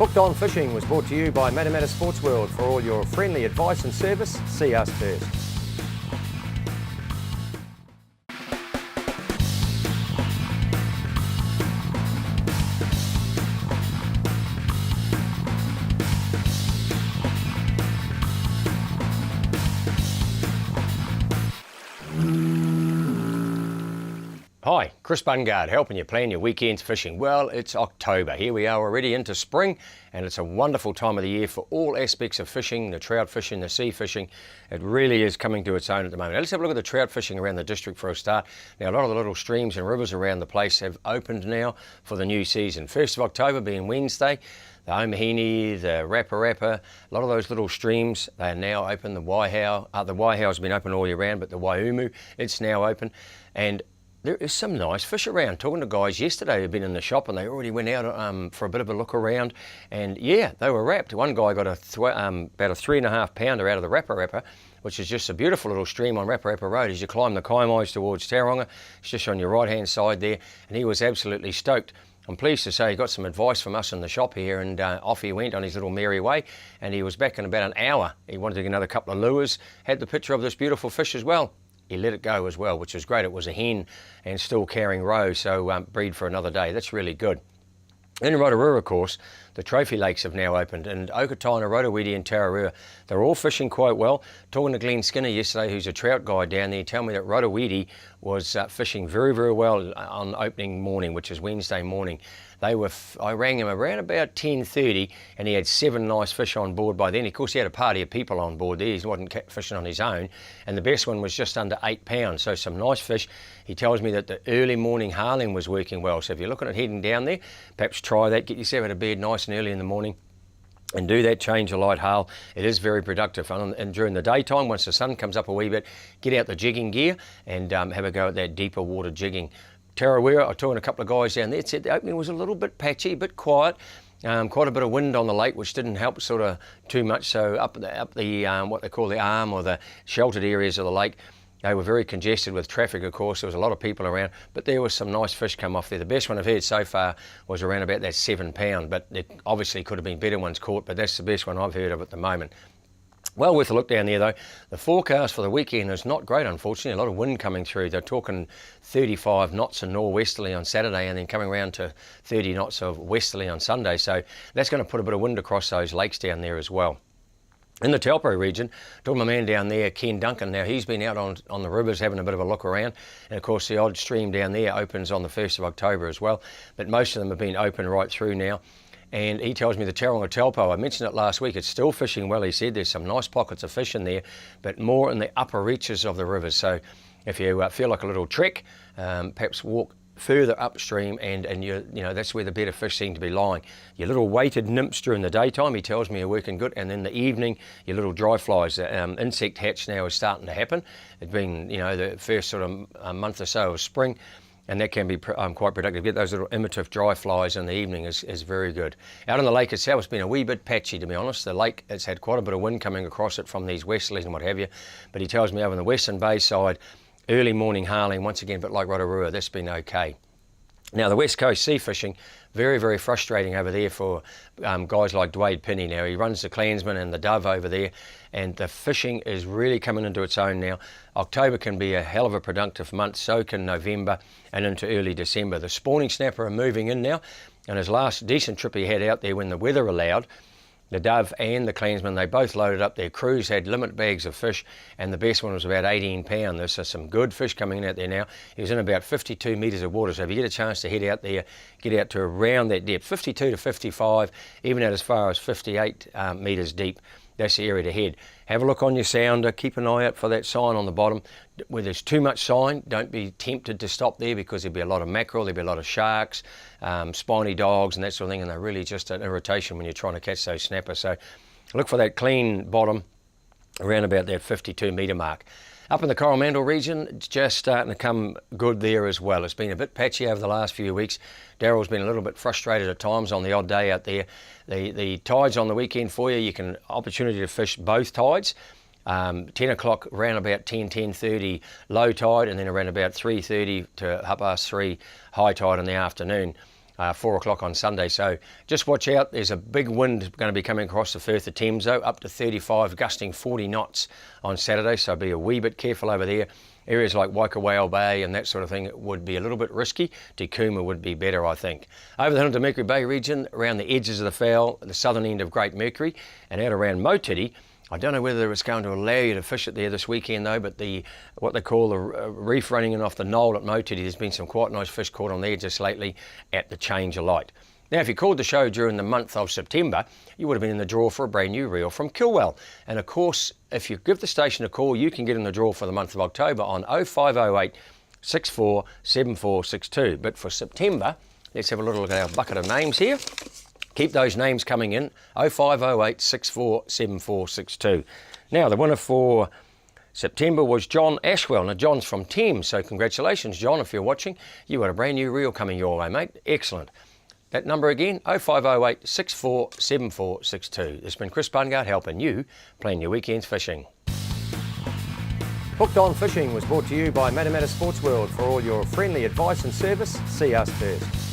Hooked on Fishing was brought to you by Matamata Sports World. For all your friendly advice and service, see us first. Hi, Chris Bungard helping you plan your weekends fishing. Well, it's October. Here we are already into spring, and it's a wonderful time of the year for all aspects of fishing, the trout fishing, the sea fishing. It really is coming to its own at the moment. Now, let's have a look at the trout fishing around the district for a start. Now, a lot of the little streams and rivers around the place have opened now for the new season. 1st of October being Wednesday. The Omahini, the Rapa Rapa, a lot of those little streams, they are now open. The Waihau's been open all year round, but the Waiumu, it's now open. And there is some nice fish around. Talking to guys yesterday who've been in the shop and they already went out for a bit of a look around, and yeah, they were wrapped. One guy got about a 3.5 pounder out of the Rapa Rapa, which is just a beautiful little stream on Rapa Rapa Road as you climb the Kaimais towards Tauranga. It's just on your right hand side there, and he was absolutely stoked. I'm pleased to say he got some advice from us in the shop here, and off he went on his little merry way, and he was back in about an hour. He wanted to get another couple of lures, had the picture of this beautiful fish as well. He let it go as well, which was great. It was a hen and still carrying roe, so breed for another day. That's really good. In Rotorua, of course, the trophy lakes have now opened, and Okataina, Rotowiti and Tararua, they're all fishing quite well. Talking to Glenn Skinner yesterday, who's a trout guy down there, he told me that Rotowiti was fishing very, very well on opening morning, which is Wednesday morning. I rang him around about 10:30, and he had 7 nice fish on board by then. Of course, he had a party of people on board there. He wasn't fishing on his own, and the best one was just under 8 pounds, so some nice fish. He tells me that the early morning harling was working well, so if you're looking at heading down there, perhaps try that. Get yourself out of bed nice and early in the morning and do that, change a light harl. It is very productive. And during the daytime, once the sun comes up a wee bit, get out the jigging gear and have a go at that deeper water jigging. Tararua, I talked to a couple of guys down there, it said the opening was a little bit patchy, a bit quiet, quite a bit of wind on the lake, which didn't help sort of too much. So up the what they call the arm or the sheltered areas of the lake, they were very congested with traffic, of course. There was a lot of people around, but there was some nice fish come off there. The best one I've heard so far was around about that 7 pound, but it obviously could have been better ones caught, but that's the best one I've heard of at the moment. Well worth a look down there though. The forecast for the weekend is not great, unfortunately. A lot of wind coming through. They're talking 35 knots and norwesterly on Saturday, and then coming around to 30 knots of westerly on Sunday. So that's going to put a bit of wind across those lakes down there as well. In the Taupo region, talking to my man down there, Ken Duncan. Now he's been out on the rivers having a bit of a look around, and of course the odd stream down there opens on the 1st of October as well, but most of them have been open right through now. And he tells me the Tauranga Taupo, I mentioned it last week, it's still fishing well. He said there's some nice pockets of fish in there, but more in the upper reaches of the rivers. So if you feel like a little trek, perhaps walk further upstream, and you know that's where the better fish seem to be lying. Your little weighted nymphs during the daytime, he tells me, are working good, and in the evening, your little dry flies. Insect hatch now is starting to happen. It's been, you know, the first sort of a month or so of spring, and that can be quite productive. Get those little imitative dry flies in the evening is very good. Out on the lake itself, it's been a wee bit patchy, to be honest. The lake, it's had quite a bit of wind coming across it from these westerlies and what have you, but he tells me over on the Western Bay side, early morning harling, once again, a bit like Rotorua, that's been okay. Now, the West Coast sea fishing, very, very frustrating over there for guys like Dwayne Pinney. Now, he runs the Clansman and the Dove over there, and the fishing is really coming into its own now. October can be a hell of a productive month, so can November and into early December. The spawning snapper are moving in now, and his last decent trip he had out there when the weather allowed, the Dove and the Clansman, they both loaded up their crews, had limit bags of fish, and the best one was about 18 pound. There's some good fish coming out there now. He was in about 52 metres of water, so if you get a chance to head out there, get out to around that depth, 52 to 55, even out as far as 58 metres deep. That's the area to head. Have a look on your sounder, keep an eye out for that sign on the bottom. Where there's too much sign, don't be tempted to stop there, because there'll be a lot of mackerel, there'll be a lot of sharks, spiny dogs and that sort of thing, and they're really just an irritation when you're trying to catch those snappers. So look for that clean bottom around about that 52 metre mark. Up in the Coromandel region, it's just starting to come good there as well. It's been a bit patchy over the last few weeks. Daryl's been a little bit frustrated at times on the odd day out there. The tides on the weekend for you, you can opportunity to fish both tides. 10 o'clock around about 10:30 low tide, and then around about 3:30 to 3:30 high tide in the afternoon. 4 o'clock on Sunday. So just watch out. There's a big wind going to be coming across the Firth of Thames, though, up to 35, gusting 40 knots on Saturday. So be a wee bit careful over there. Areas like Waikawhale Bay and that sort of thing would be a little bit risky. Te Kuma would be better, I think. Over the hill into Mercury Bay region, around the edges of the foul, the southern end of Great Mercury, and out around Motiti. I don't know whether it's going to allow you to fish it there this weekend though, but what they call the reef running in off the knoll at Motiti, there's been some quite nice fish caught on there just lately at the change of light. Now, if you called the show during the month of September, you would have been in the draw for a brand new reel from Kilwell. And of course, if you give the station a call, you can get in the draw for the month of October on 0508 64 7462. But for September, let's have a little look at our bucket of names here. Keep those names coming in, 0508 64 7462. Now, the winner for September was John Ashwell. Now, John's from Thames, so congratulations, John, if you're watching. You got a brand new reel coming your way, mate. Excellent. That number again, 0508 64 7462. This has been Chris Bungard helping you plan your weekend's fishing. Hooked on Fishing was brought to you by Matamata Sports World. For all your friendly advice and service, see us first.